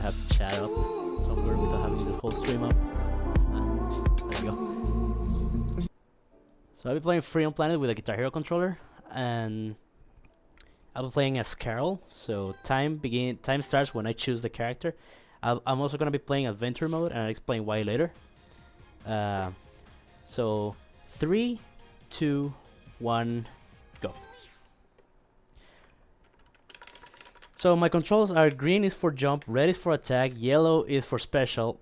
have chat up somewhere without having the whole stream up. There we go. So I'll be playing Free on Planet with a Guitar Hero controller, and I'll be playing as Carol. So time starts when I choose the character. I'm also gonna be playing Adventure mode, and I'll explain why later. So 3, 2, 1, go. So my controls are: green is for jump, red is for attack, yellow is for special,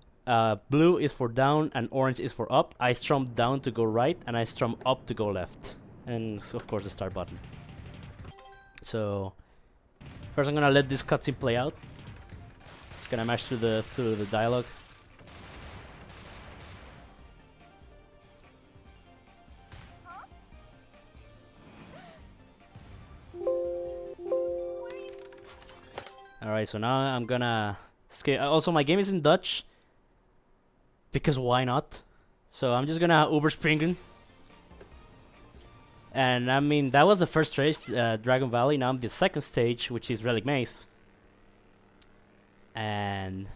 blue is for down, and orange is for up. I strum down to go right, and I strum up to go left. And of course the start button. So first I'm gonna let this cutscene play out. Just gonna mash through the dialogue. Alright, so now I'm gonna skip. Also, my game is in Dutch, because why not? So I'm just gonna overspringen. And I mean, that was the first stage, Dragon Valley. Now I'm the second stage, which is Relic Maze. And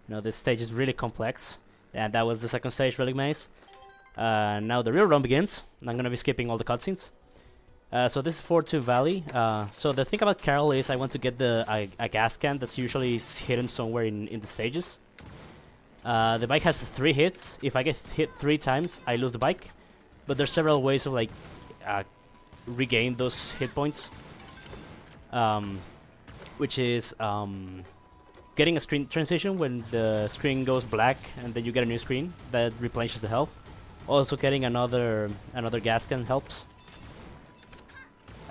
you know, this stage is really complex. And that was the second stage, Relic Maze. Now the real run begins, and I'm gonna be skipping all the cutscenes. So this is Fortune Valley. So the thing about Carol is I want to get a gas can that's usually hidden somewhere in the stages. The bike has 3 hits. If I get hit 3 times, I lose the bike. But there's several ways of like regain those hit points. Which is getting a screen transition when the screen goes black, and then you get a new screen that replenishes the health. Also, getting another gas can helps.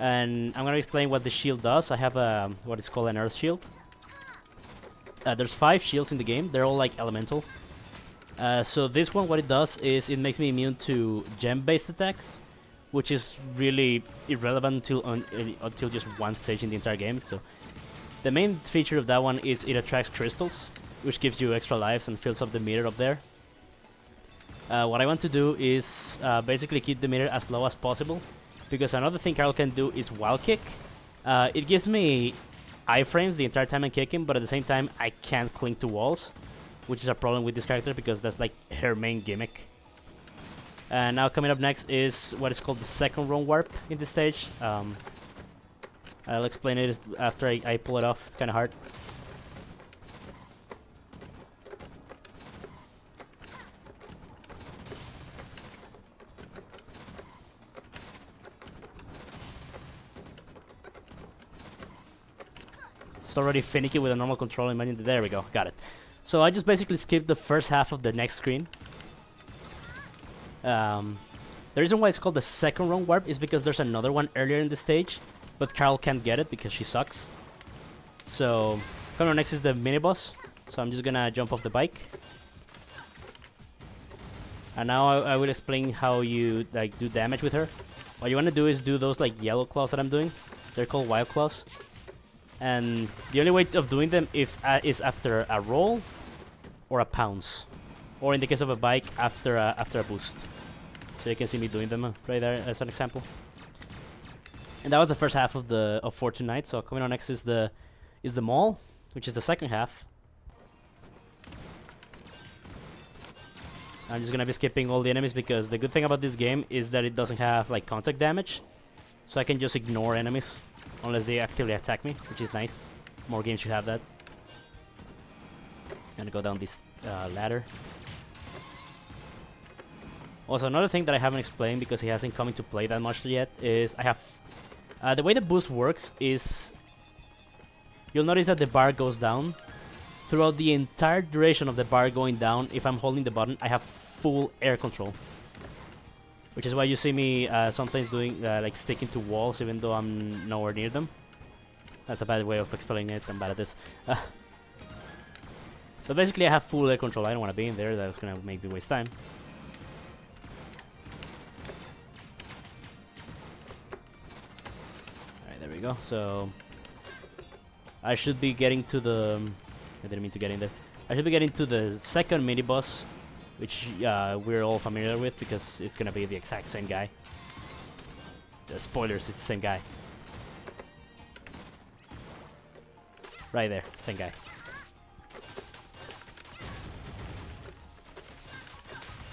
And I'm gonna explain what the shield does. I have what is called an earth shield. There's 5 shields in the game. They're all like elemental. So this one, what it does is it makes me immune to gem-based attacks, which is really irrelevant until just one stage in the entire game. So the main feature of that one is it attracts crystals, which gives you extra lives and fills up the meter up there. What I want to do is basically keep the meter as low as possible. Because another thing Carol can do is wild kick. It gives me iframes the entire time I'm kicking, but at the same time I can't cling to walls, which is a problem with this character because that's like her main gimmick. And now coming up next is what is called the second run warp in this stage. I'll explain it after I pull it off. It's kind of hard. It's already finicky with a normal control. Imagine, there we go, got it. So I just basically skipped the first half of the next screen. The reason why it's called the second run warp is because there's another one earlier in the stage, but Carol can't get it because she sucks. So coming on next is the mini boss. So I'm just gonna jump off the bike. And now I will explain how you like do damage with her. What you want to do is do those like yellow claws that I'm doing. They're called wild claws. And the only way of doing them is after a roll or a pounce, or in the case of a bike, after a boost. So you can see me doing them right there as an example. And that was the first half of Fortune Night. So coming on next is the mall, which is the second half. I'm just gonna be skipping all the enemies because the good thing about this game is that it doesn't have like contact damage, so I can just ignore enemies unless they actively attack me, which is nice. More games should have that. Gonna go down this ladder. Also, another thing that I haven't explained because he hasn't come into play that much yet is I have the way the boost works is you'll notice that the bar goes down throughout the entire duration of the bar going down. If I'm holding the button, I have full air control. Which is why you see me sometimes doing like sticking to walls even though I'm nowhere near them. That's a bad way of explaining it. I'm bad at this. But basically I have full air control. I don't want to be in there. That's going to make me waste time. Alright, there we go. So I should be getting to the... I didn't mean to get in there. I should be getting to the second mini-boss, which we're all familiar with because it's gonna be the exact same guy. The spoilers, it's the same guy. Right there, same guy.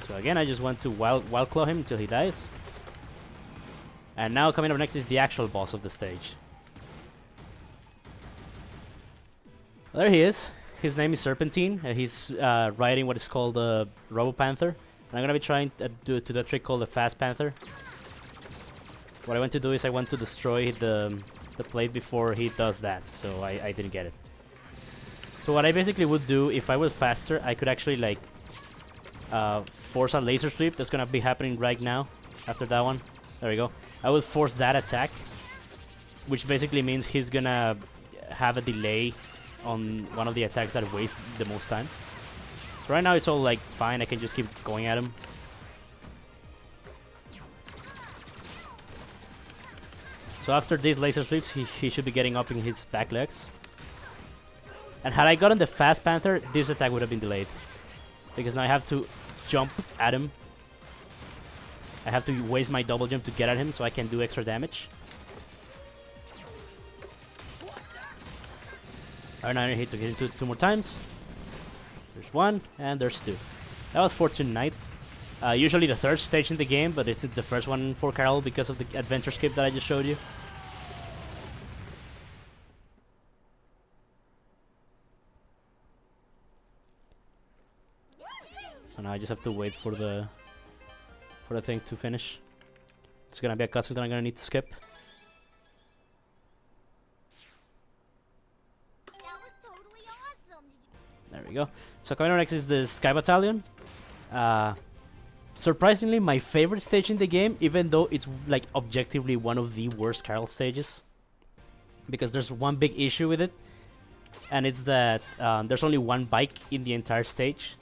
So again, I just want to wild claw him until he dies. And now coming up next is the actual boss of the stage. There he is. His name is Serpentine. He's riding what is called the Robo Panther. And I'm gonna be trying to do the trick called the Fast Panther. What I want to do is I want to destroy the plate before he does that. So I didn't get it. So what I basically would do if I was faster, I could actually like force a laser sweep. That's gonna be happening right now after that one. There we go. I will force that attack, which basically means he's gonna have a delay on one of the attacks that wastes the most time. So right now it's all like fine. I can just keep going at him. So after these laser sweeps, he should be getting up in his back legs. And had I gotten the Fast Panther, this attack would have been delayed. Because now I have to jump at him. I have to waste my double jump to get at him so I can do extra damage. Alright, now I need to get into 2 more times. There's 1, and there's 2. That was Fortune Knight. Usually the 3rd stage in the game, but it's the first one for Carol because of the adventure skip that I just showed you. So now I just have to wait for the thing to finish. It's gonna be a cutscene that I'm gonna need to skip. There we go. So coming up next is the Sky Battalion. Surprisingly, my favorite stage in the game, even though it's like objectively one of the worst Carol stages. Because there's one big issue with it. And it's that there's only one bike in the entire stage.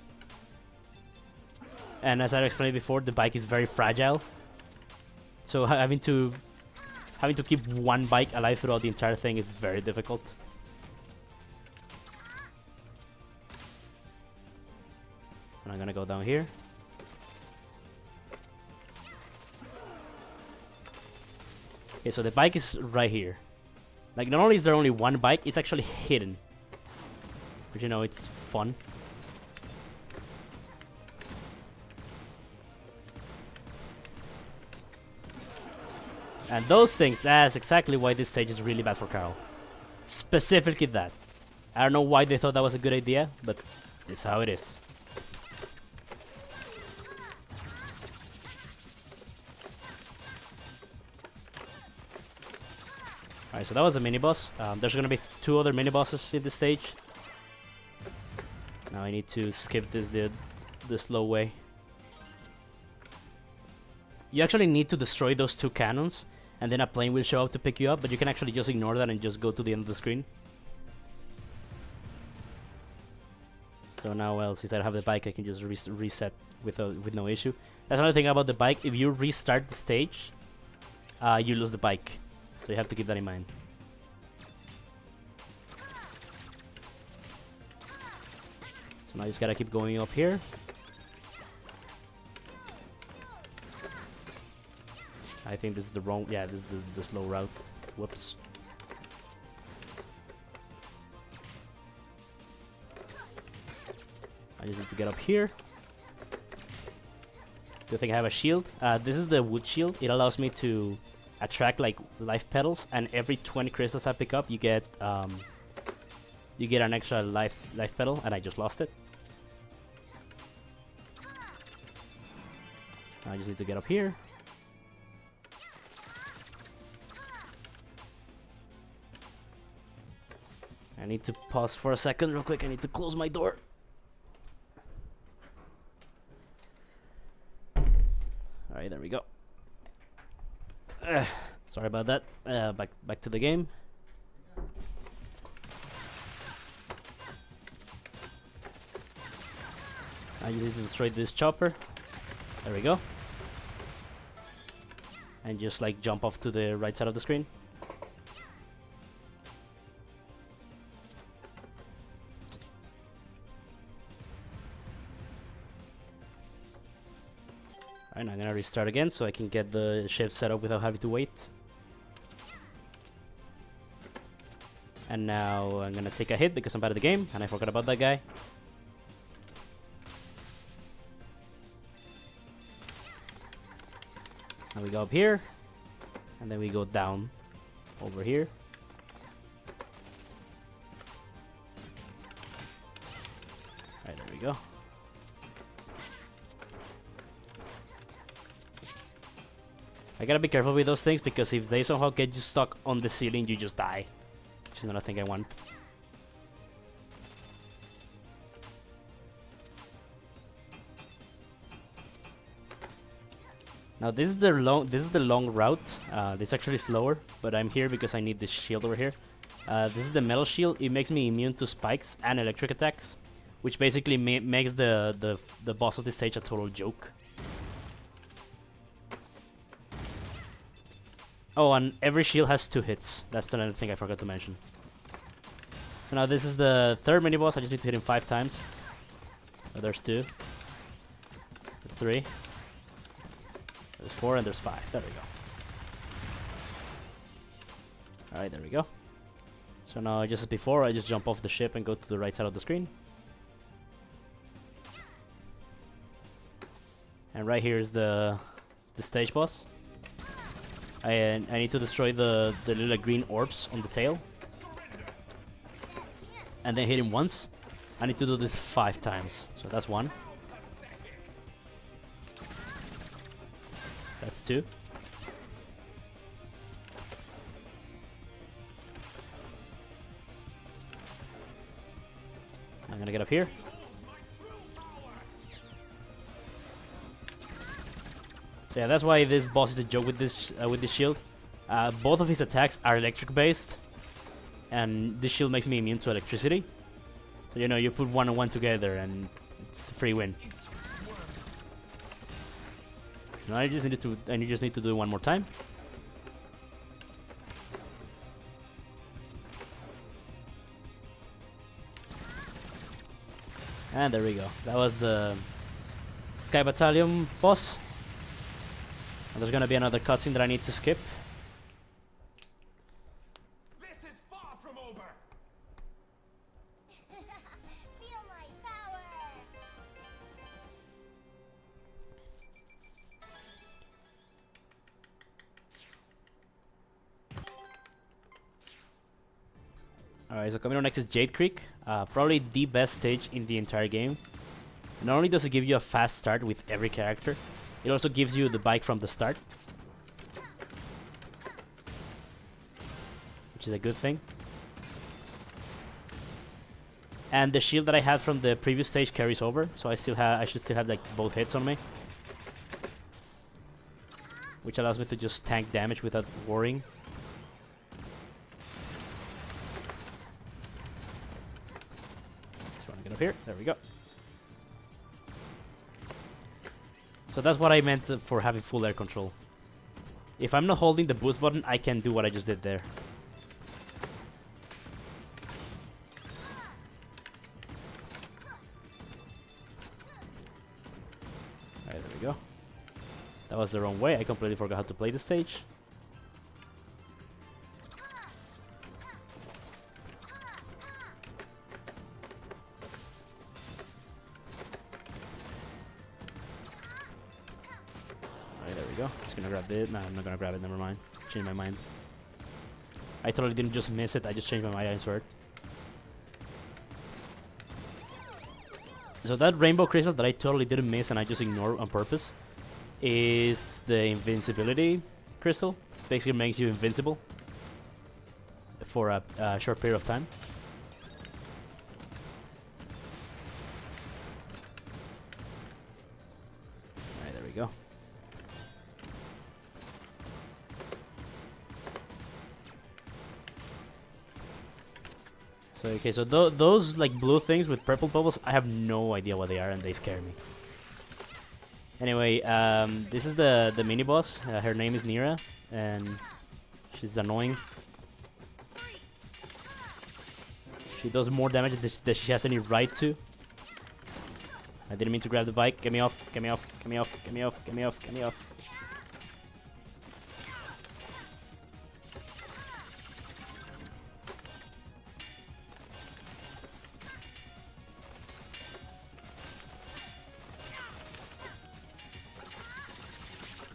And as I explained before, the bike is very fragile. So having to keep one bike alive throughout the entire thing is very difficult. And I'm gonna go down here. Okay, so the bike is right here. Like, not only is there only one bike, it's actually hidden. But you know, it's fun. And those things, that's exactly why this stage is really bad for Carol. Specifically that. I don't know why they thought that was a good idea, but it's how it is. Alright, so that was a mini-boss. There's gonna be 2 other mini-bosses in this stage. Now I need to skip this the slow way. You actually need to destroy those 2 cannons, and then a plane will show up to pick you up, but you can actually just ignore that and just go to the end of the screen. So now, well, since I have the bike, I can just reset with no issue. That's another thing about the bike. If you restart the stage, you lose the bike. So you have to keep that in mind. So now I just gotta keep going up here. I think this is the wrong... Yeah, this is the slow route. Whoops. I just need to get up here. Good thing I have a shield. This is the wood shield. It allows me to attract like life petals, and every 20 crystals I pick up, you get an extra life petal, and I just lost it. I just need to get up here. I need to pause for a second real quick. I need to close my door. Alright, there we go. Sorry about that. Back to the game. I need to destroy this chopper. There we go. And just like jump off to the right side of the screen. Alright, I'm gonna restart again so I can get the ship set up without having to wait. And now I'm gonna take a hit because I'm bad at the game and I forgot about that guy. And we go up here, and then we go down over here. Alright, there we go. I gotta be careful with those things, because if they somehow get you stuck on the ceiling, you just die. Which is not a thing I want. Now this is the long route. This is actually slower, but I'm here because I need this shield over here. This is the metal shield. It makes me immune to spikes and electric attacks, which basically makes the boss of this stage a total joke. Oh, and every shield has 2 hits. That's another thing I forgot to mention. So now this is the 3rd mini boss. I just need to hit him 5 times. Oh, there's 2. 3. There's 4 and there's 5. There we go. Alright, there we go. So now, just as before, I just jump off the ship and go to the right side of the screen. And right here is the stage boss. I need to destroy the little green orbs on the tail. And then hit him once. I need to do this 5 times. So that's 1. That's 2. I'm gonna get up here. So yeah, that's why this boss is a joke with this shield. Both of his attacks are electric based, and this shield makes me immune to electricity. So you know, you put 1 and 1 together, and it's a free win. Now I just need to do it 1 more time. And there we go. That was the Sky Battalion boss. And there's gonna be another cutscene that I need to skip. This is far from over. Feel my power. Alright, so coming on next is Jade Creek. Probably the best stage in the entire game. Not only does it give you a fast start with every character, it also gives you the bike from the start, which is a good thing. And the shield that I had from the previous stage carries over, so I should still have like both hits on me, which allows me to just tank damage without worrying. Just want to get up here. There we go. So that's what I meant for having full air control. If I'm not holding the boost button, I can do what I just did there. Alright, there we go. That was the wrong way. I completely forgot how to play the stage. Just gonna grab it. No, I'm not gonna grab it. Never mind. Change my mind. I totally didn't just miss it. I just changed my mind. I swear. So that rainbow crystal that I totally didn't miss and I just ignored on purpose is the invincibility crystal. Basically makes you invincible for a short period of time. Alright, there we go. So, okay, so those like blue things with purple bubbles, I have no idea what they are and they scare me. Anyway, this is the mini boss. Her name is Nira, and she's annoying. She does more damage than she has any right to. I didn't mean to grab the bike. Get me off, get me off, get me off, get me off, get me off, get me off.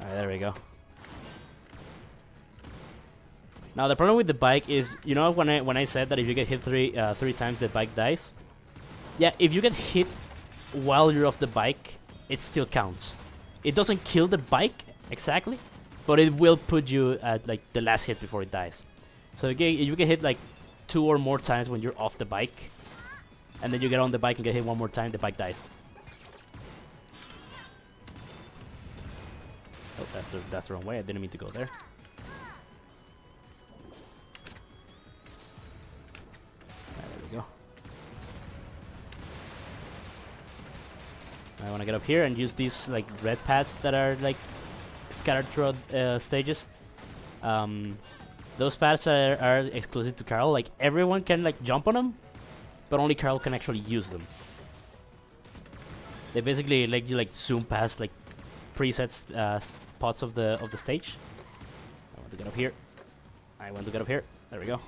Alright, there we go. Now the problem with the bike is, you know, when I said that if you get hit three times, the bike dies. Yeah, if you get hit while you're off the bike, it still counts. It doesn't kill the bike exactly, but it will put you at like the last hit before it dies. So if you get hit like 2 or more times when you're off the bike, and then you get on the bike and get hit one more time, the bike dies. Oh, that's the wrong way. I didn't mean to go there. There we go. I want to get up here and use these like red pads that are like scattered throughout stages. Those pads are exclusive to Carl. Like everyone can like jump on them, but only Carl can actually use them. They basically let you like zoom past like presets spots of the stage. I want to get up here. I want to get up here. There we go.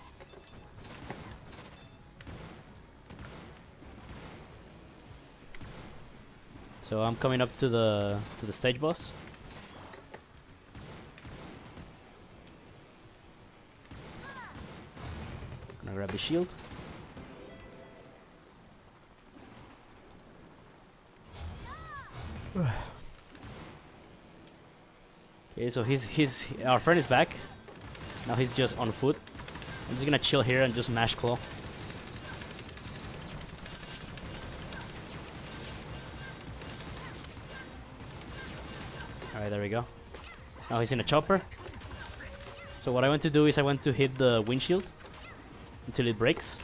So I'm coming up to the stage boss. Gonna grab the shield. Okay, so our friend is back. Now he's just on foot. I'm just gonna chill here and just mash claw. Alright, there we go. Now he's in a chopper. So what I want to do is I want to hit the windshield until it breaks.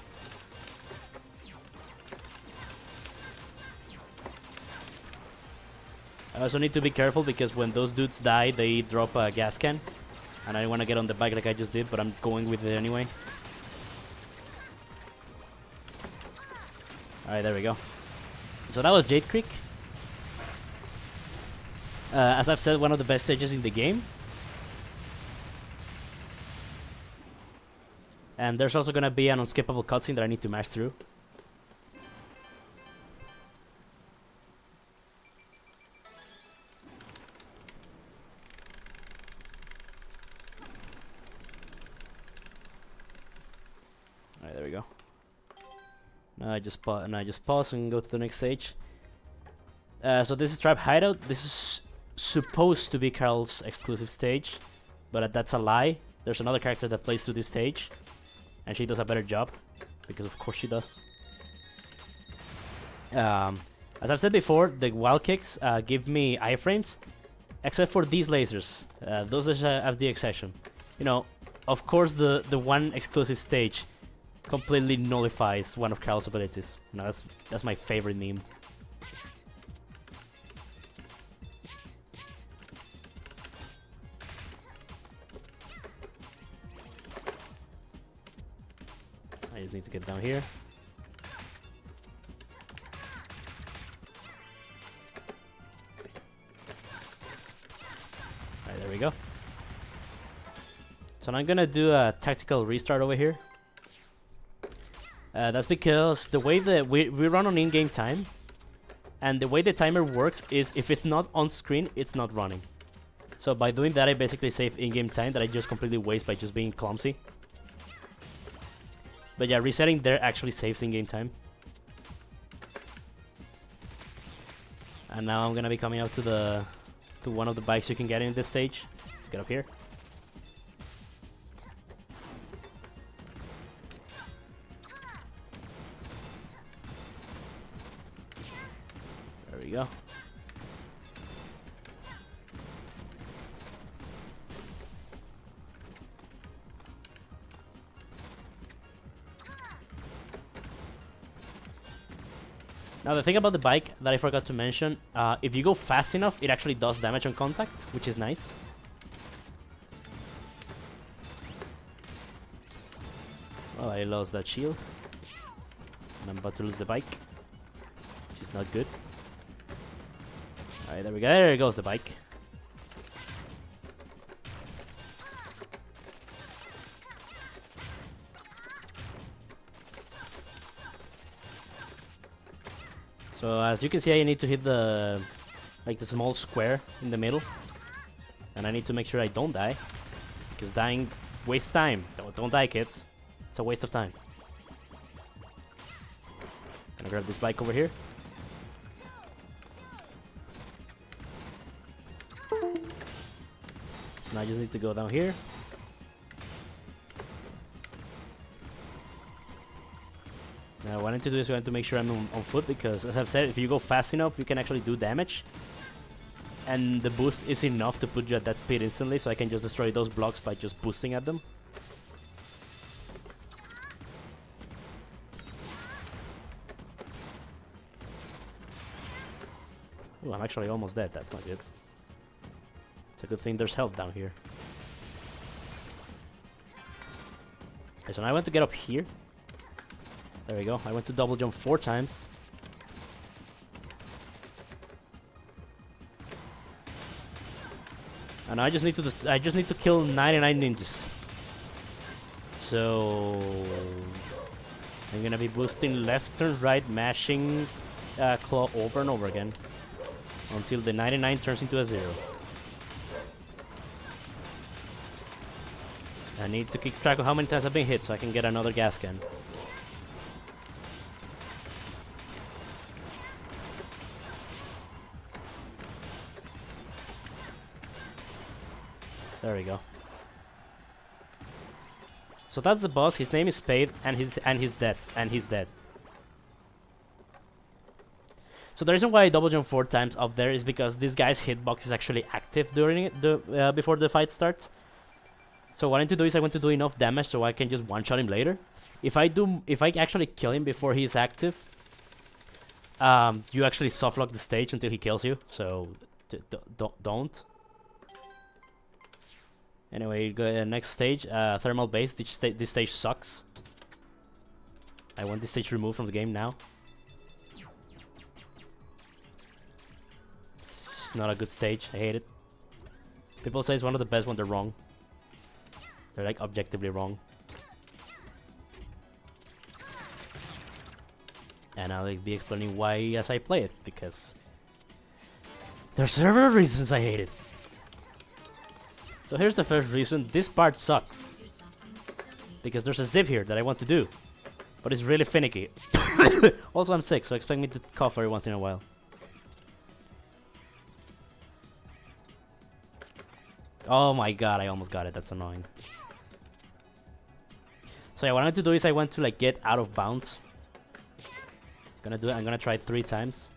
I also need to be careful because when those dudes die, they drop a gas can. And I don't want to get on the bike like I just did, but I'm going with it anyway. Alright, there we go. So that was Jade Creek. As I've said, one of the best stages in the game. And there's also going to be an unskippable cutscene that I need to mash through. Alright, there we go. Now I just pause and go to the next stage. So this is Tribe Hideout. This is supposed to be Carl's exclusive stage, but that's a lie. There's another character that plays through this stage, and she does a better job, because of course she does. As I've said before, the wild kicks give me iframes, except for these lasers. Those are the exception. You know, of course the one exclusive stage completely nullifies one of Carl's abilities. You know, that's my favorite meme. I just need to get down here. Alright, there we go. So now I'm gonna do a tactical restart over here. That's because the way that we run on in-game time, and the way the timer works is if it's not on screen, it's not running. So by doing that, I basically save in-game time that I just completely waste by just being clumsy. But yeah, resetting there actually saves in-game time. And now I'm gonna be coming up to one of the bikes you can get in this stage. Let's get up here. There we go. Now the thing about the bike that I forgot to mention, if you go fast enough, it actually does damage on contact, which is nice. Well, I lost that shield. And I'm about to lose the bike, which is not good. Alright, there we go. There goes the bike. So as you can see, I need to hit the small square in the middle, and I need to make sure I don't die, because dying waste time. Don't die, kids. It's a waste of time. Gonna grab this bike over here. So now I just need to go down here. Now what I need to do is I want to make sure I'm on foot, because as I've said, if you go fast enough, you can actually do damage. And the boost is enough to put you at that speed instantly, so I can just destroy those blocks by just boosting at them. Ooh, I'm actually almost dead. That's not good. It's a good thing there's health down here. Okay, so now I want to get up here. There we go. I went to double jump 4 times. And I just need to kill 99 ninjas. So I'm gonna be boosting left and right, mashing claw over and over again until the 99 turns into a 0. I need to keep track of how many times I've been hit so I can get another gas can. There we go. So that's the boss. His name is Spade, and he's dead. And he's dead. So the reason why I double jump 4 times up there is because this guy's hitbox is actually active during it, before the fight starts. So what I need to do is I want to do enough damage so I can just one-shot him later. If I actually kill him before he's active, you actually softlock the stage until he kills you. So don't. Anyway, go next stage, thermal base. This stage sucks. I want this stage removed from the game now. It's not a good stage. I hate it. People say it's one of the best when they're wrong. They're like objectively wrong. And I'll be explaining why as I play it, because there's several reasons I hate it. So here's the first reason. This part sucks. Because there's a zip here that I want to do. But it's really finicky. Also, I'm sick, so expect me to cough every once in a while. Oh my god, I almost got it. That's annoying. So yeah, what I want to do is I want to like get out of bounds. Gonna do it. I'm gonna try it 3 times.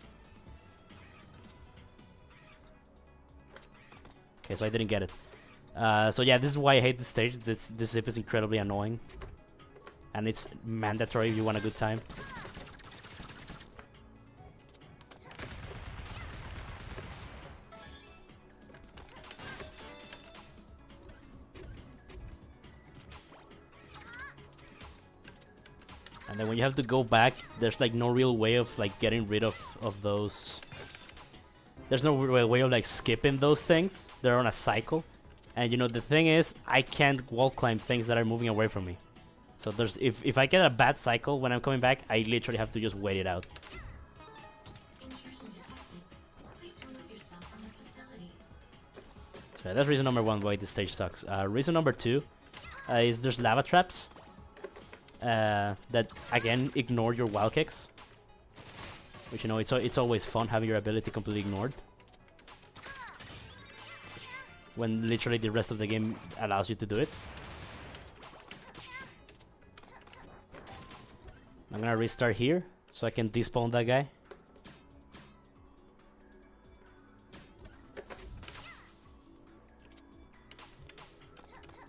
Okay, so I didn't get it. So yeah, this is why I hate this stage. This zip is incredibly annoying. And it's mandatory if you want a good time. And then when you have to go back, there's like no real way of like getting rid of those. There's no real way of like skipping those things. They're on a cycle. And you know, the thing is, I can't wall climb things that are moving away from me. So there's if I get a bad cycle when I'm coming back, I literally have to just wait it out. So that's reason number 1 why this stage sucks. Reason number 2 is there's lava traps that again ignore your wild kicks. Which, you know, it's always fun having your ability completely ignored. When literally the rest of the game allows you to do it. I'm gonna restart here so I can despawn that guy.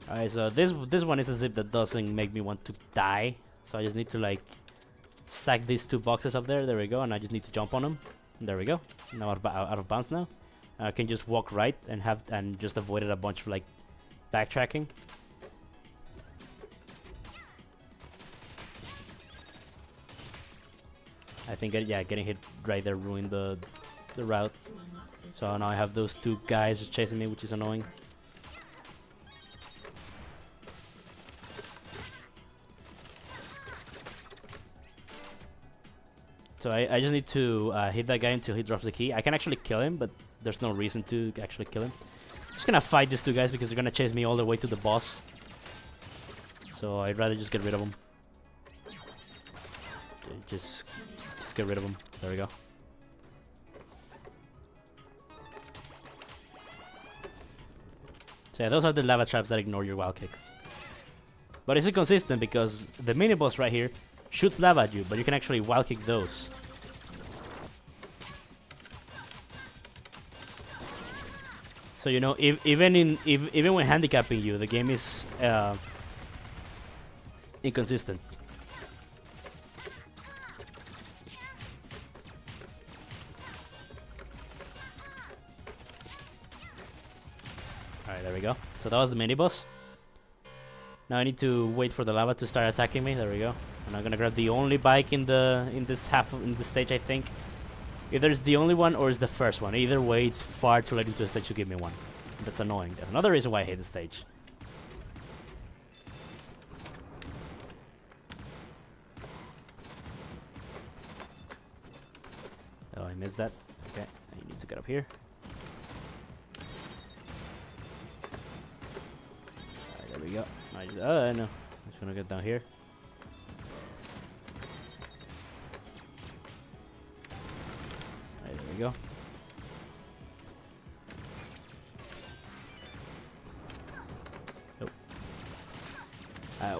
Alright, so this one is a zip that doesn't make me want to die. So I just need to like stack these 2 boxes up there. There we go, and I just need to jump on them. There we go. Now out of bounds now. I can just walk right and just avoided a bunch of like backtracking. I think yeah, getting hit right there ruined the route. So now I have those 2 guys chasing me, which is annoying. So I just need to hit that guy until he drops the key. I can actually kill him, but there's no reason to actually kill him. I'm just gonna fight these 2 guys because they're gonna chase me all the way to the boss. So I'd rather just get rid of them. Just get rid of them. There we go. So yeah, those are the lava traps that ignore your wild kicks. But it's inconsistent because the mini boss right here shoots lava at you, but you can actually wild kick those. So you know, even when handicapping you, the game is inconsistent. Alright, there we go. So that was the mini boss. Now I need to wait for the lava to start attacking me. There we go. And I'm gonna grab the only bike in this stage, I think. Either it's the only one or it's the first one. Either way, it's far too late into the stage to give me one. That's annoying. That's another reason why I hate the stage. Oh, I missed that. Okay, I need to get up here. Alright, there we go. Oh, no. I'm just gonna get down here. Alright, there we go.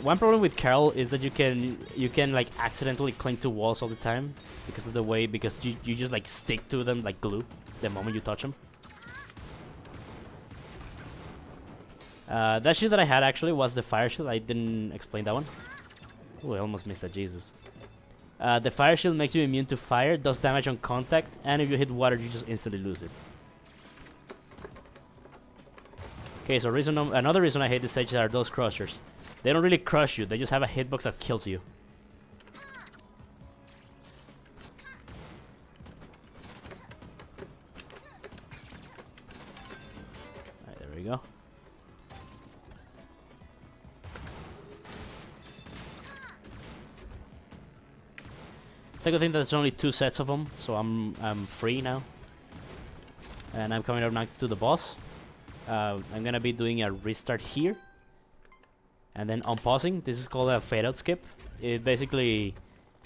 One problem with Carol is that you can like accidentally cling to walls all the time because of the way you just like stick to them like glue the moment you touch them. That shield that I had actually was the fire shield. I didn't explain that one. Oh, I almost missed that, Jesus. The fire shield makes you immune to fire, does damage on contact, and if you hit water, you just instantly lose it. Okay, so another reason I hate this stage are those crushers. They don't really crush you, they just have a hitbox that kills you. Alright, there we go. It's a good thing that there's only 2 sets of them, so I'm free now. And I'm coming up next to the boss. I'm gonna be doing a restart here. And then unpausing. This is called a fade out skip. It basically,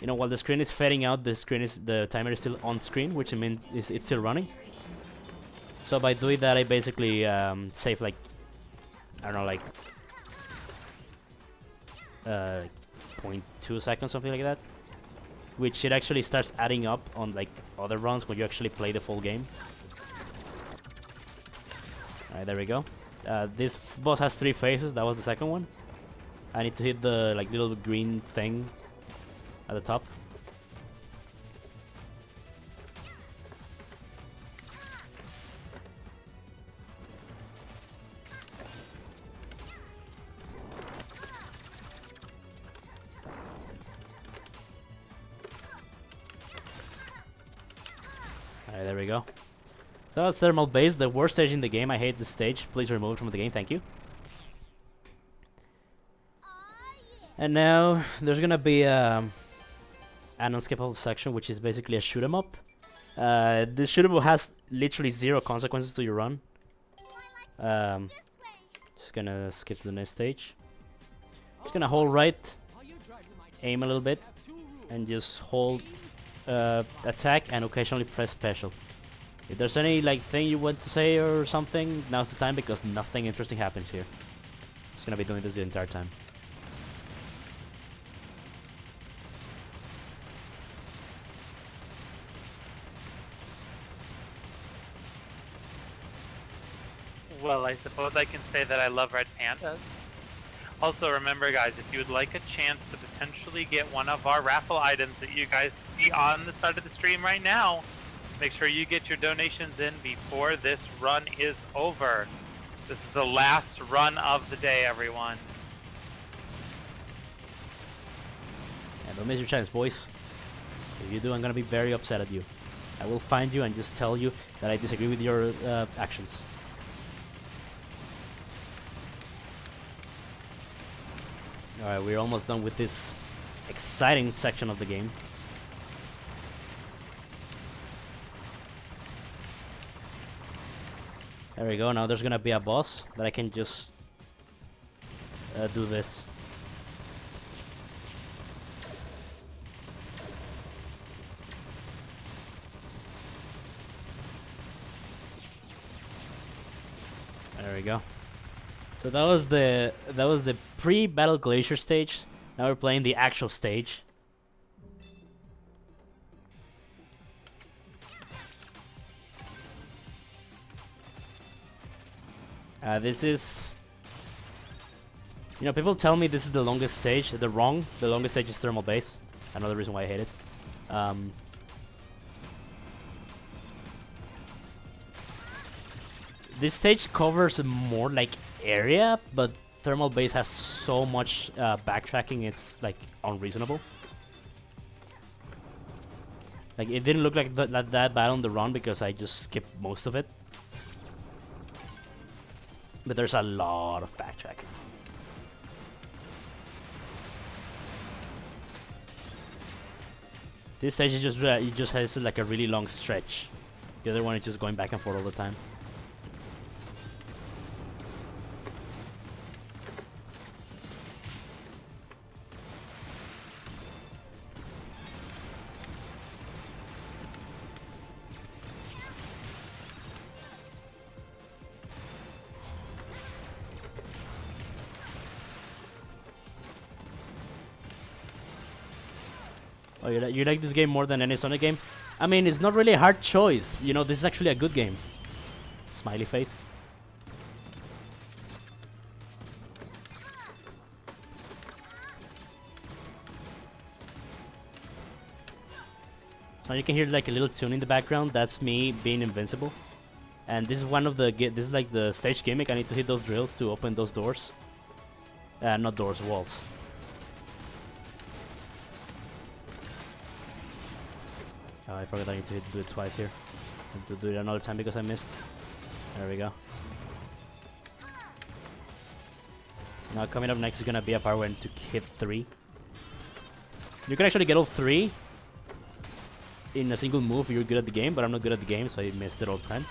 you know, while the screen is fading out, the timer is still on screen, which means it's still running. So by doing that, I basically save like, I don't know, like 0.2 seconds, something like that. Which it actually starts adding up on like other runs when you actually play the full game. Alright, there we go. This boss has 3 phases. That was the second one. I need to hit the like little green thing at the top. Alright, there we go. So that's Thermal Base, the worst stage in the game. I hate this stage. Please remove it from the game, thank you. And now there's gonna be an unskippable section, which is basically a shoot 'em up. This shoot 'em up has literally 0 consequences to your run. Just gonna skip to the next stage. Just gonna hold right, aim a little bit, and just hold attack and occasionally press special. If there's any like thing you want to say or something, now's the time because nothing interesting happens here. Just gonna be doing this the entire time. Well, I suppose I can say that I love red pandas. Also, remember guys, if you would like a chance to potentially get one of our raffle items that you guys see on the side of the stream right now, make sure you get your donations in before this run is over. This is the last run of the day, everyone. Yeah, don't miss your chance, boys. If you do, I'm gonna be very upset at you. I will find you and just tell you that I disagree with your actions. Alright, we're almost done with this exciting section of the game. There we go, now there's gonna be a boss that I can just do this. There we go. So that was the pre-battle glacier stage. Now we're playing the actual stage. This is... You know, people tell me this is the longest stage. They're wrong. The longest stage is thermal base. Another reason why I hate it. This stage covers more like area, but thermal base has so much backtracking, it's like unreasonable. Like it didn't look like that bad on the run because I just skipped most of it. But there's a lot of backtracking. This stage is just it just has like a really long stretch. The other one is just going back and forth all the time. Oh, you like this game more than any Sonic game? I mean, it's not really a hard choice. You know, this is actually a good game. Smiley face. Now you can hear like a little tune in the background. That's me being invincible. And this is one of the this is like the stage gimmick. I need to hit those drills to open those doors. Not doors, walls. Oh, I forgot I need to do it twice here. I have to do it another time because I missed. There we go. Now coming up next is gonna be a part where I need to hit 3. You can actually get all 3 in a single move if you're good at the game, but I'm not good at the game, so I missed it all the time.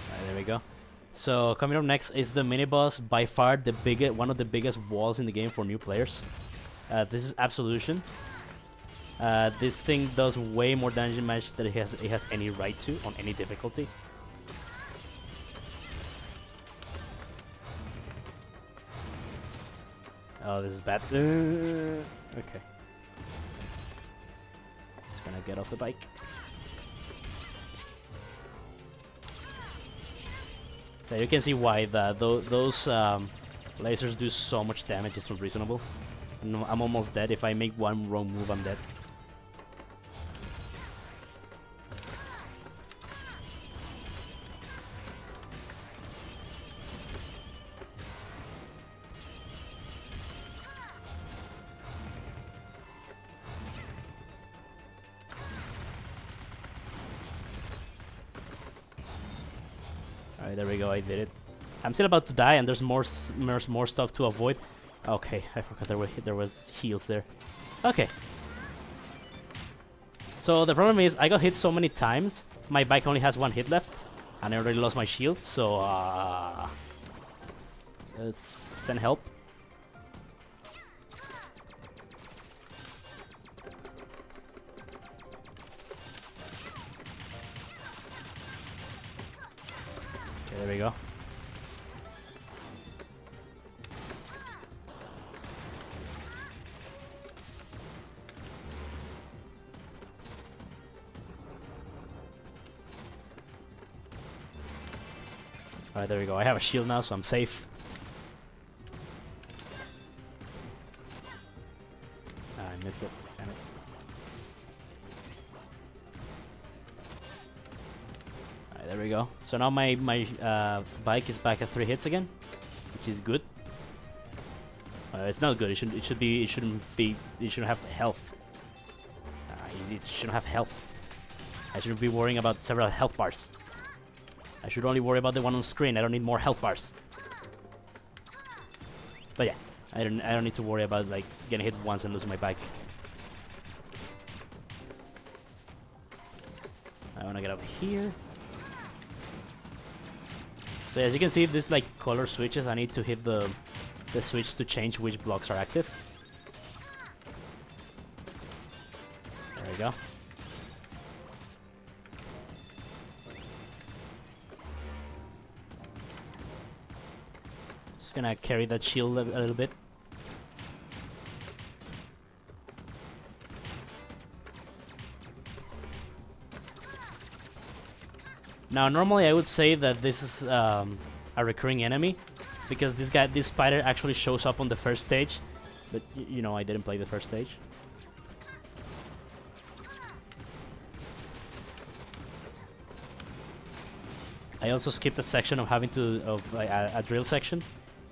Alright, there we go. So coming up next is the mini boss, by far the one of the biggest walls in the game for new players. This is Absolution. This thing does way more damage than it has any right to on any difficulty. Oh, this is bad. Okay. Just gonna get off the bike. So you can see why those lasers do so much damage. It's unreasonable. I'm almost dead. If I make one wrong move, I'm dead. Alright, there we go, I did it. I'm still about to die and there's more stuff to avoid. Okay, I forgot there was heals there. Okay. So the problem is I got hit so many times, my bike only has 1 hit left. And I already lost my shield, so let's send help. Okay, there we go. Alright, there we go. I have a shield now, so I'm safe. Ah, I missed it. Damn it. Alright, there we go. So now my bike is back at 3 hits again, which is good. It's not good. It shouldn't have health. It shouldn't have health. I shouldn't be worrying about several health bars. I should only worry about the one on screen. I don't need more health bars. But yeah, I don't need to worry about like getting hit once and losing my bike. I wanna get up here. So as you can see, this like color switches. I need to hit the switch to change which blocks are active. There we go. Just gonna carry that shield a little bit. Now, normally I would say that this is a recurring enemy, because this spider actually shows up on the first stage, but you know, I didn't play the first stage. I also skipped a section of having to a drill section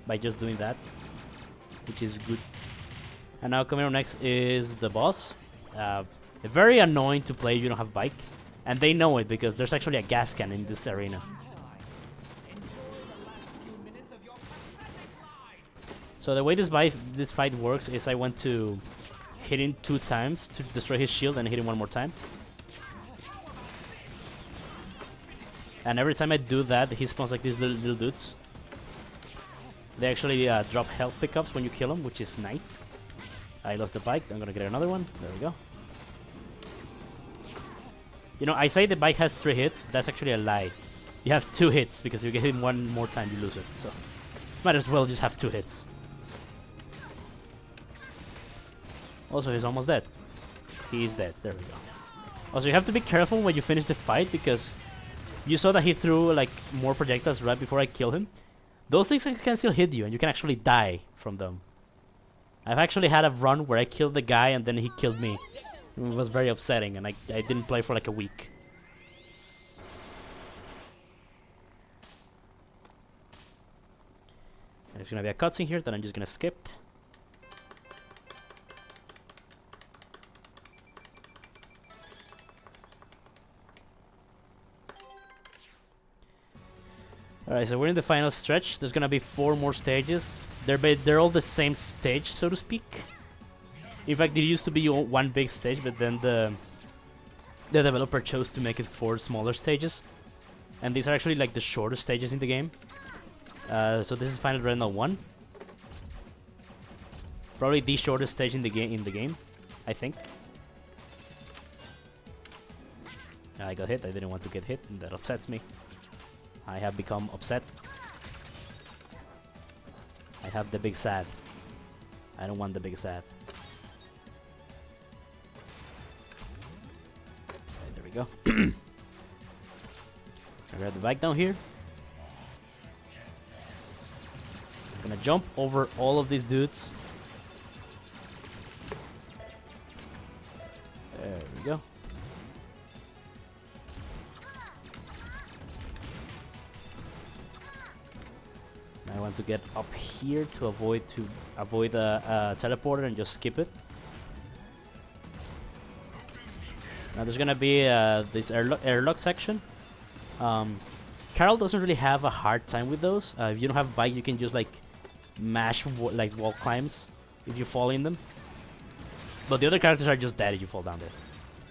by just doing that, which is good. And now coming up next is the boss. Very annoying to play if you don't have bike, and they know it because there's actually a gas can in this arena. So the way this fight works is I went to hit him 2 times to destroy his shield and hit him 1 more time. And every time I do that, he spawns like these little dudes. They actually drop health pickups when you kill them, which is nice. I lost the bike. I'm gonna get another one. There we go. You know, I say the bike has 3 hits. That's actually a lie. You have 2 hits because you get him 1 more time, you lose it. So might as well just have 2 hits. Also, he's almost dead. He's dead. There we go. Also, you have to be careful when you finish the fight because you saw that he threw like more projectiles right before I kill him. Those things can still hit you and you can actually die from them. I've actually had a run where I killed the guy and then he killed me. It was very upsetting and I didn't play for like a week. There's gonna be a cutscene here that I'm just gonna skip. Alright, so we're in the final stretch. There's gonna be 4 more stages. They're all the same stage, so to speak. In fact, it used to be 1 big stage, but then the developer chose to make it 4 smaller stages. And these are actually like the shortest stages in the game. So this is Final Arena 1. Probably the shortest stage in the game, I think. I got hit. I didn't want to get hit, and that upsets me. I have become upset. I have the big sad. I don't want the big sad. Okay, there we go. I grab the bike down here. I'm gonna jump over all of these dudes. There we go. I want to get up here to avoid a teleporter and just skip it. Now there's gonna be this airlock section. Carol doesn't really have a hard time with those. If you don't have a bike, you can just like mash like wall climbs if you fall in them. But the other characters are just dead if you fall down there.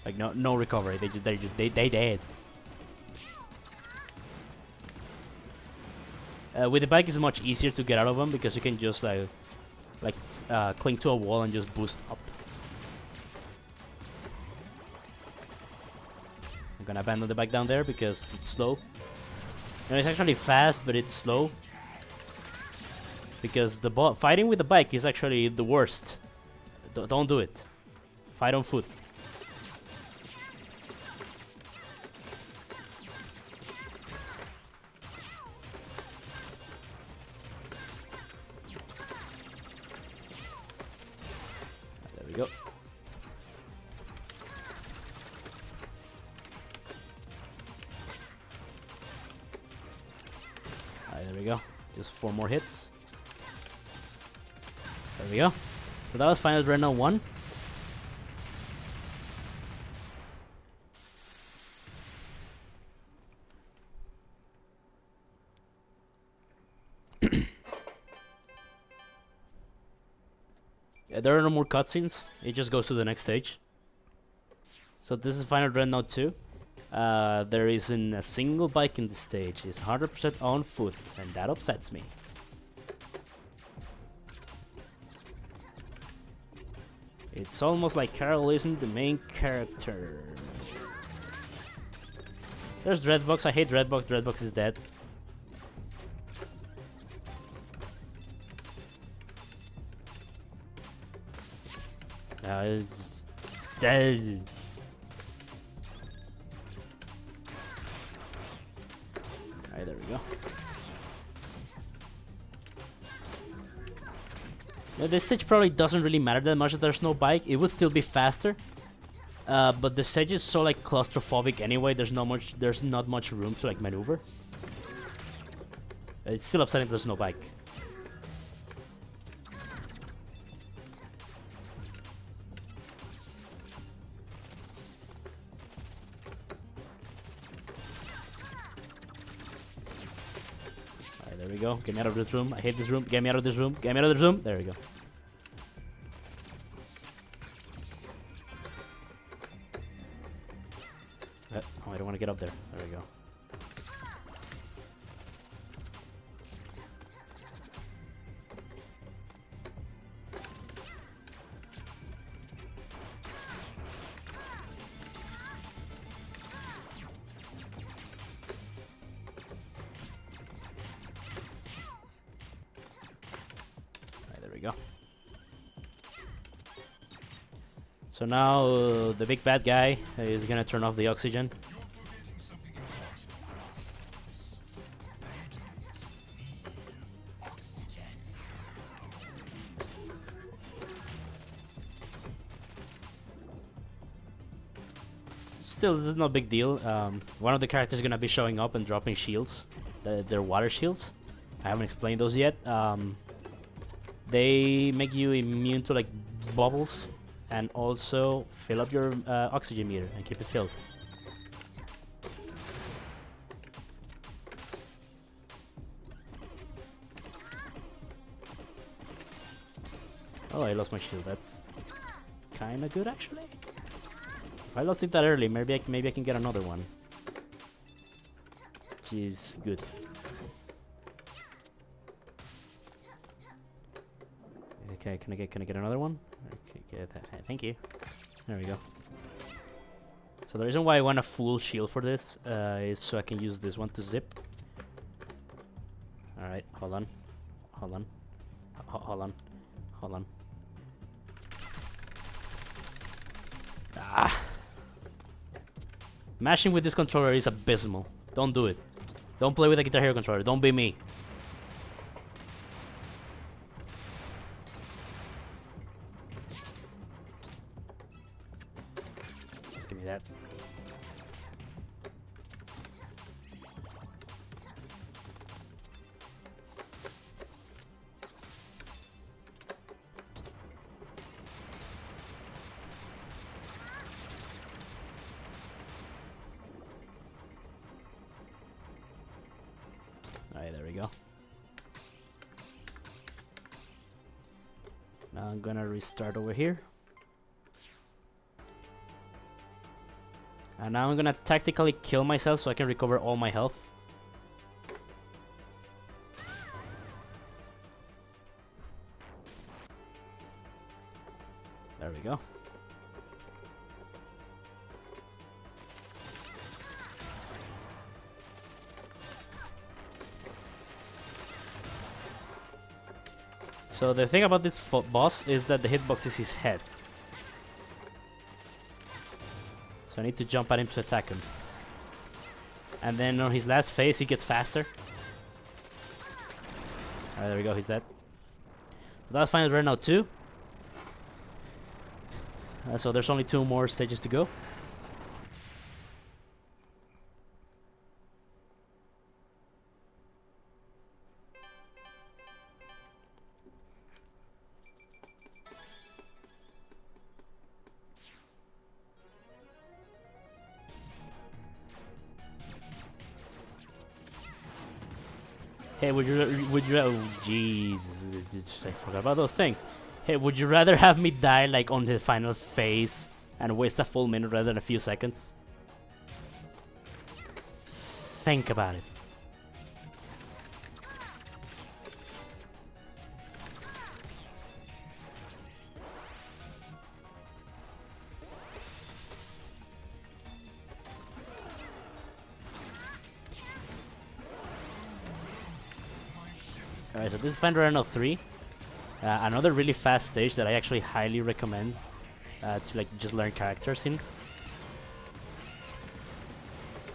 Like no recovery. They dead. With the bike, it's much easier to get out of them because you can just cling to a wall and just boost up. I'm gonna abandon the bike down there because it's slow. You know, it's actually fast, but it's slow. Because fighting with the bike is actually the worst. Don't do it. Fight on foot. Go. Alright, there we go. Just 4 more hits. There we go. So that was Final Arena 1. There are no more cutscenes. It just goes to the next stage. So this is Final Arena 2. There isn't a single bike in the stage. It's 100% on foot, and that upsets me. It's almost like Carol isn't the main character. There's Dreadbox. I hate Dreadbox. Dreadbox is dead. It's dead. Alright, there we go. Yeah, this stage probably doesn't really matter that much if there's no bike. It would still be faster. But the stage is so like claustrophobic anyway. There's not much room to like maneuver. It's still upsetting there's no bike. Alright, there we go. Get me out of this room. I hate this room. Get me out of this room. Get me out of this room. There we go. Oh, I don't want to get up there. There we go. There we go. So now the big bad guy is gonna turn off the oxygen. Still, this is no big deal. One of the characters is gonna be showing up and dropping shields. They're water shields. I haven't explained those yet. They make you immune to like bubbles, and also fill up your oxygen meter and keep it filled. Oh, I lost my shield. That's kind of good actually. If I lost it that early, maybe I can get another one. Which is good. Okay, can I get another one? Okay, get that. Thank you. There we go. So the reason why I want a full shield for this is so I can use this one to zip. All right, hold on, hold on, hold on, hold on. Ah. Mashing with this controller is abysmal. Don't do it. Don't play with a Guitar Hero controller. Don't be me. Just give me that. Alright, there we go. Now I'm gonna restart over here. And now I'm gonna tactically kill myself so I can recover all my health. There we go. So the thing about this boss is that the hitbox is his head. So I need to jump at him to attack him. And then on his last phase he gets faster. Alright, there we go, he's dead. That's final right now too. So there's only 2 more stages to go. Hey, would you, oh, Jesus, I forgot about those things. Hey, would you rather have me die like on the final phase and waste a full minute rather than a few seconds? Think about it. Alright, so this is Final Round 3. Another really fast stage that I actually highly recommend to like just learn characters in.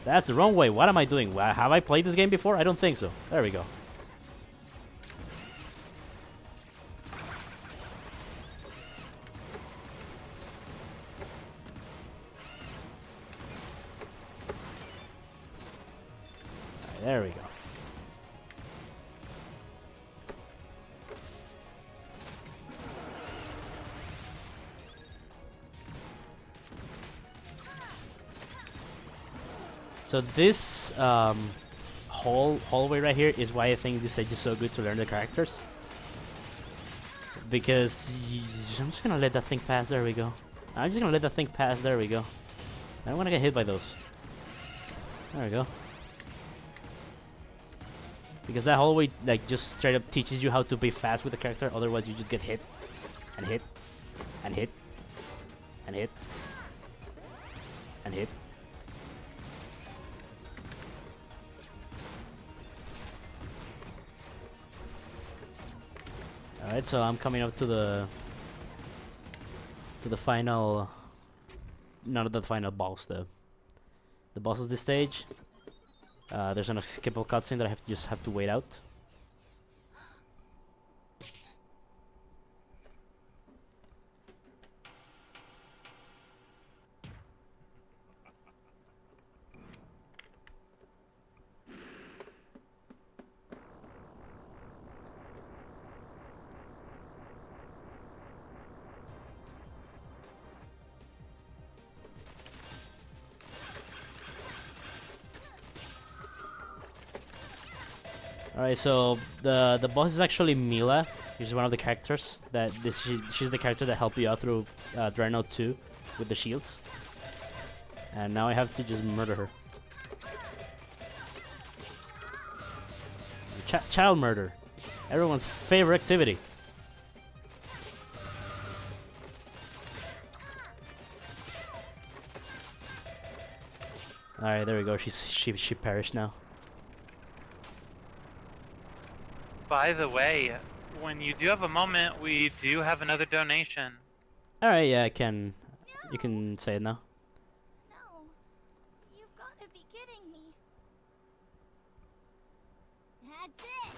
That's the wrong way. What am I doing? Have I played this game before? I don't think so. There we go. There we go. So this hallway right here is why I think this stage is so good to learn the characters. Because I'm just gonna let that thing pass. There we go. I'm just gonna let that thing pass. There we go. I don't wanna get hit by those. There we go. Because that hallway like just straight up teaches you how to be fast with the character. Otherwise, you just get hit and hit and hit and hit and hit. Alright, so I'm coming up to the final, not the final boss, the boss of this stage. There's an skippable cutscene that I just have to wait out. Alright, so the boss is actually Mila. She's one of the characters that she's the character that helped you out through Dreadnought 2 with the shields. And now I have to just murder her. Child murder. Everyone's favorite activity. Alright, there we go. She perished now. By the way, when you do have a moment, we do have another donation. Alright, yeah, I can. You can say it now. No, you've got to be kidding me. That's it.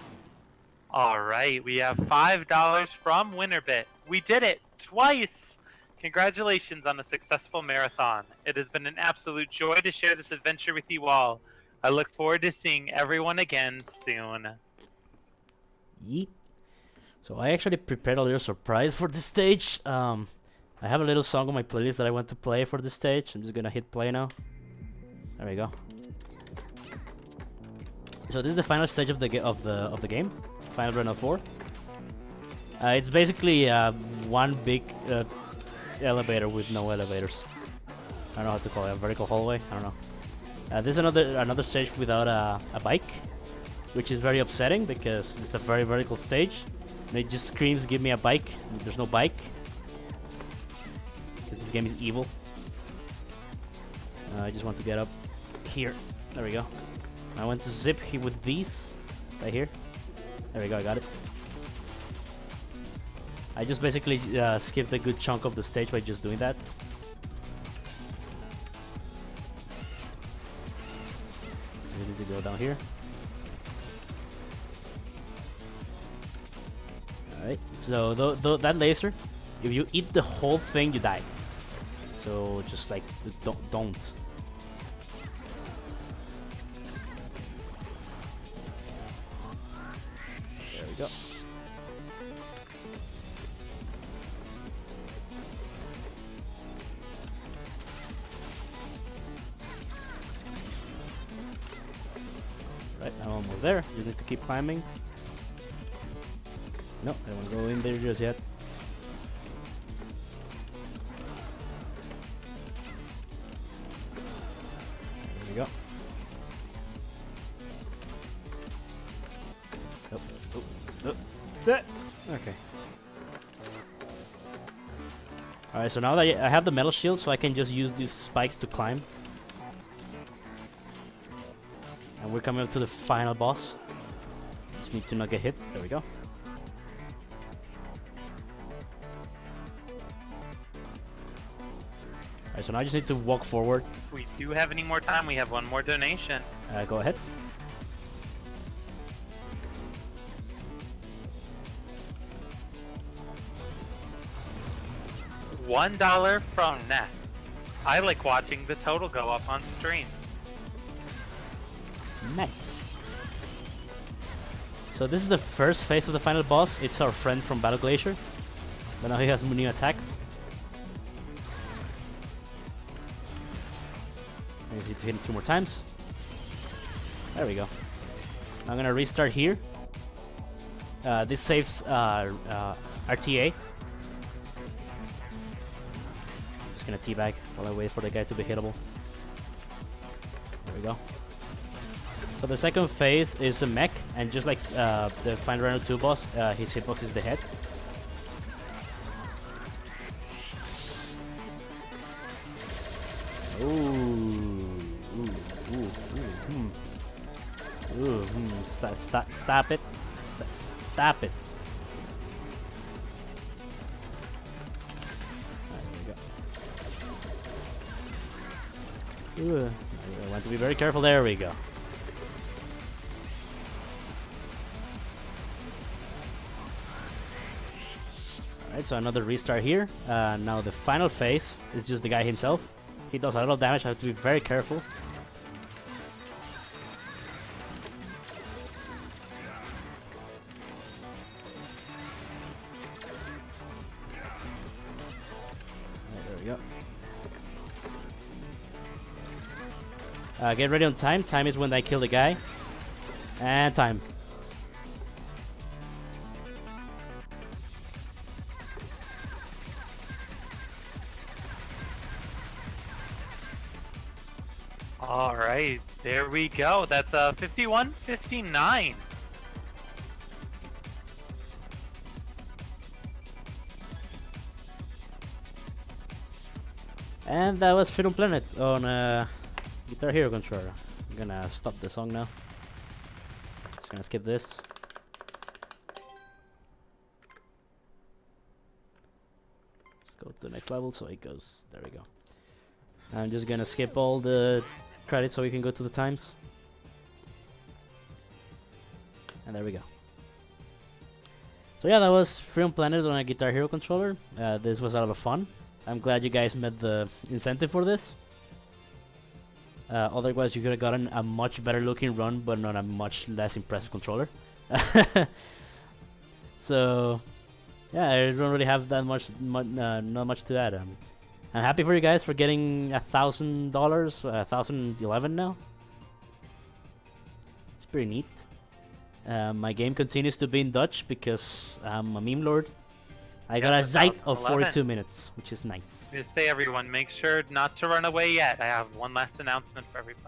Alright, we have $5 from Winterbit. We did it twice! Congratulations on a successful marathon. It has been an absolute joy to share this adventure with you all. I look forward to seeing everyone again soon. Yeet. So I actually prepared a little surprise for this stage. I have a little song on my playlist that I want to play for this stage. I'm just gonna hit play now. There we go. So this is the final stage of the game, Final Dreadnought 4. It's basically one big elevator with no elevators. I don't know how to call it, a vertical hallway. I don't know. There's another stage without a bike, which is very upsetting because it's a very vertical stage. And it just screams, "Give me a bike!" And there's no bike because this game is evil. I just want to get up here. There we go. I want to zip here with these right here. There we go. I got it. I just basically skipped a good chunk of the stage by just doing that. I need to go down here. Alright, so that laser, if you eat the whole thing, you die. So just like, don't. There we go. Right, I'm almost there. You need to keep climbing. No, I don't want to go in there just yet. There we go. Okay. Alright, so now that I have the metal shield, so I can just use these spikes to climb. And we're coming up to the final boss. Just need to not get hit. There we go. Alright, so now I just need to walk forward. If we do have any more time, we have one more donation. Go ahead. $1 from Ness. I like watching the total go up on stream. Nice. So this is the first phase of the final boss. It's our friend from Battle Glacier. But now he has new attacks. I need to hit him 2 more times. There we go. I'm gonna restart here. This saves RTA. Just gonna teabag while I wait for the guy to be hittable. There we go. So the second phase is a mech, and just like the Final Round 2 boss, his hitbox is the head. Stop it. Stop it. There we go. I want to be very careful. There we go. Alright, so another restart here. Now the final phase is just the guy himself. He does a lot of damage. I have to be very careful. There we go. Get ready on time. Time is when I kill the guy. And time. Alright, there we go. That's 51-59. And that was Freedom Planet on Guitar Hero controller. I'm gonna stop the song now. Just gonna skip this. Let's go to the next level so it goes. There we go. I'm just gonna skip all the credits so we can go to the times. And there we go. So yeah, that was Freedom Planet on a Guitar Hero controller. This was a lot of fun. I'm glad you guys met the incentive for this. Otherwise, you could have gotten a much better looking run, but on a much less impressive controller. So, yeah, I don't really have that much, not much to add. I'm happy for you guys for getting $1,000, 1,011 now. It's pretty neat. My game continues to be in Dutch because I'm a meme lord. I got a Zeit of 42 minutes, which is nice. Just say everyone, make sure not to run away yet. I have one last announcement for everybody.